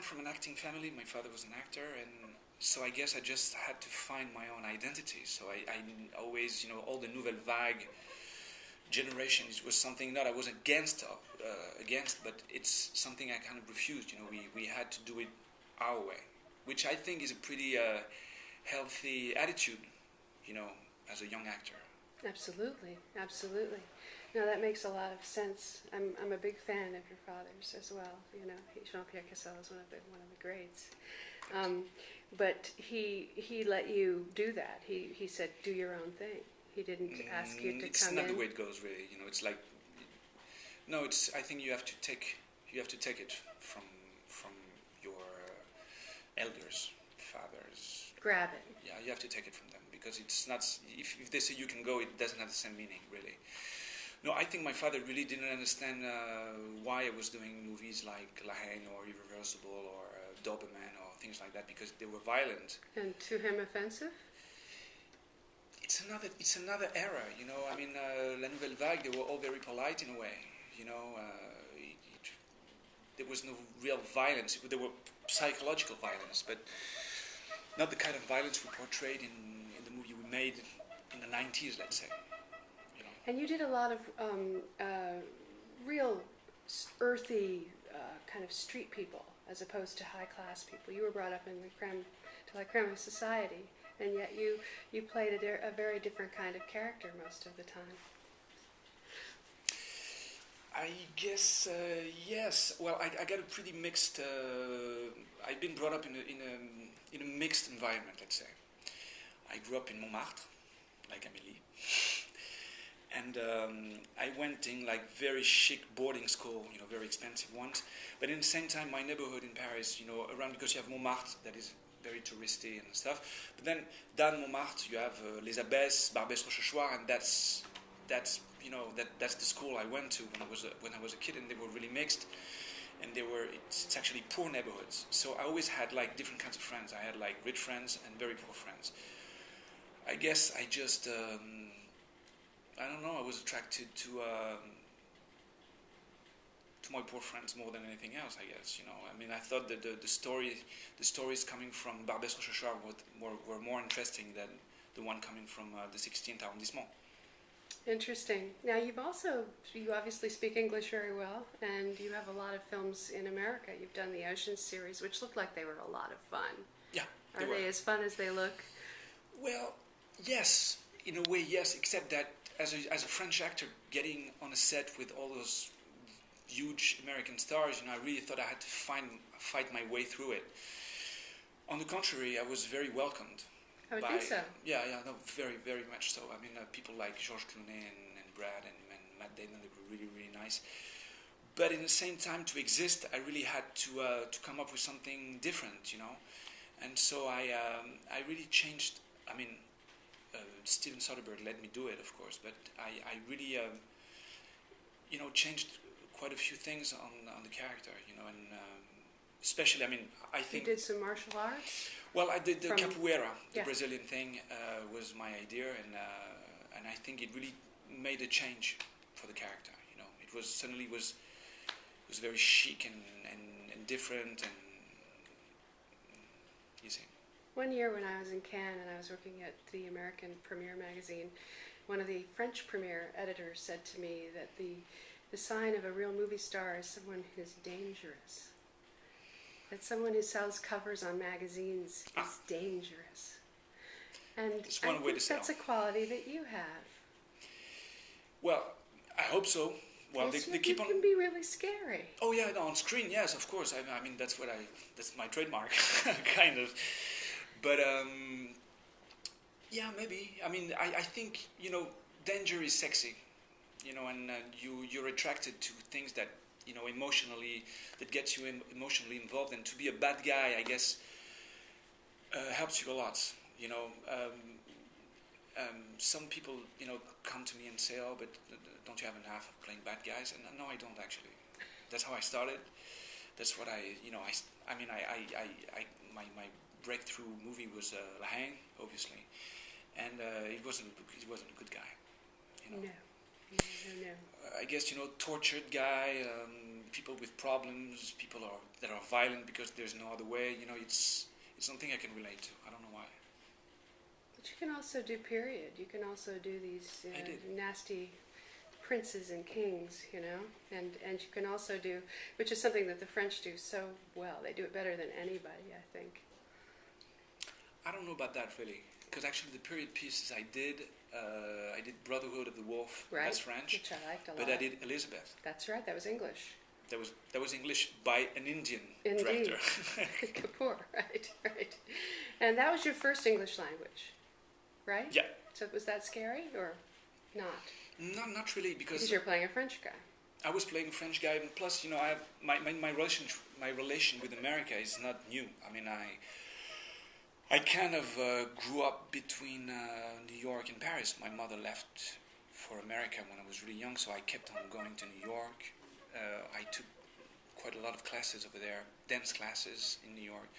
from an acting family. My father was an actor, and so I guess I just had to find my own identity. So I always, all the Nouvelle Vague generation was something that I was against, but it's something I kind of refused. We had to do it our way, which I think is a pretty healthy attitude, as a young actor. Absolutely, absolutely. No, that makes a lot of sense. I'm a big fan of your father's as well. Jean-Pierre Cassel is one of the greats. But he let you do that. He said, do your own thing. He didn't ask you to come in. It's not the way it goes, really. It's like, no. I think you have to take it from your elders, fathers. Grab it. Yeah, you have to take it from them, because it's not. If they say you can go, it doesn't have the same meaning, really. No, I think my father really didn't understand why I was doing movies like La Haine or Irreversible or Doberman or things like that, because they were violent. And to him offensive? It's another era, La Nouvelle Vague, they were all very polite in a way, there was no real violence. There were psychological violence, but not the kind of violence we portrayed in the movie we made in the 90s, let's say. And you did a lot of real earthy kind of street people, as opposed to high-class people. You were brought up in la crème of society, and yet you played a very different kind of character most of the time. I guess yes. Well, I got a pretty mixed. I've been brought up in a mixed environment, let's say. I grew up in Montmartre, like Amélie. And I went in very chic boarding school, very expensive ones. But at the same time, my neighborhood in Paris, around, because you have Montmartre, that is very touristy and stuff. But then down Montmartre, you have Les Abbesses, Barbès, Rochechouart, and that's the school I went to when I was a kid, and they were really mixed. And it's actually poor neighborhoods. So I always had different kinds of friends. I had rich friends and very poor friends. I guess I just. I don't know. I was attracted to my poor friends more than anything else. I guess I thought that the stories coming from Barbès Rochechouart were more interesting than the one coming from the 16th arrondissement. Interesting. Now you obviously speak English very well, and you have a lot of films in America. You've done the Ocean series, which looked like they were a lot of fun. Yeah. Are they as fun as they look? Well, yes. In a way, yes. Except that. As a French actor, getting on a set with all those huge American stars, I really thought I had to fight my way through it. On the contrary, I was very welcomed. I would think so. Yeah, no, very, very much so. People like Georges Clooney and Brad and Matt Damon, they were really, really nice. But in the same time, to exist, I really had to come up with something different, And so I really changed. Steven Soderbergh let me do it, of course, but I really, changed quite a few things on the character, and especially, I think... You did some martial arts? Well, I did the capoeira, the Brazilian thing, was my idea, and I think it really made a change for the character, It was suddenly was very chic and different, and you see. One year when I was in Cannes and I was working at the American Premiere magazine, one of the French Premiere editors said to me that the sign of a real movie star is someone who's dangerous. That someone who sells covers on magazines is dangerous. And I think that's a quality that you have. Well, I hope so. Well, yes, they keep on. It can be really scary. Oh yeah, no, on screen, yes, of course. That's my trademark, kind of. But yeah, maybe. I think danger is sexy, and you're attracted to things that emotionally that gets you emotionally involved, and to be a bad guy, I guess, helps you a lot. Some people come to me and say, "Oh, but don't you have enough of playing bad guys?" And no, I don't actually. That's how I started. That's what my breakthrough movie was La Haine, obviously, and he wasn't a good guy. No. I guess tortured guy, people with problems, people that are violent because there's no other way. You know, it's something I can relate to. I don't know why. But you can also do period. You can also do these nasty princes and kings, you know, and you can also do, which is something that the French do so well. They do it better than anybody, I think. I don't know about that really, because actually the period pieces I did Brotherhood of the Wolf. Right. That's French. Which I liked a lot. But I did Elizabeth. That's right. That was English. That was English by an Indian Indeed. director. Kapoor, right. And that was your first English language, right? Yeah. So was that scary or not? No, not really, because you're playing a French guy. I was playing a French guy, and plus, you know, I have my relation with America is not new. I mean, I kind of grew up between New York and Paris. My mother left for America when I was really young, so I kept on going to New York. I took quite a lot of classes over there, dance classes in New York,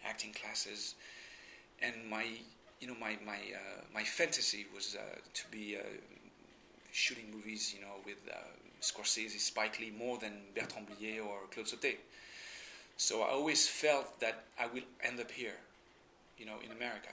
acting classes, and my fantasy was to be shooting movies, you know, with Scorsese, Spike Lee, more than Bertrand Blier or Claude Sauté. So I always felt that I will end up here, you know, in America.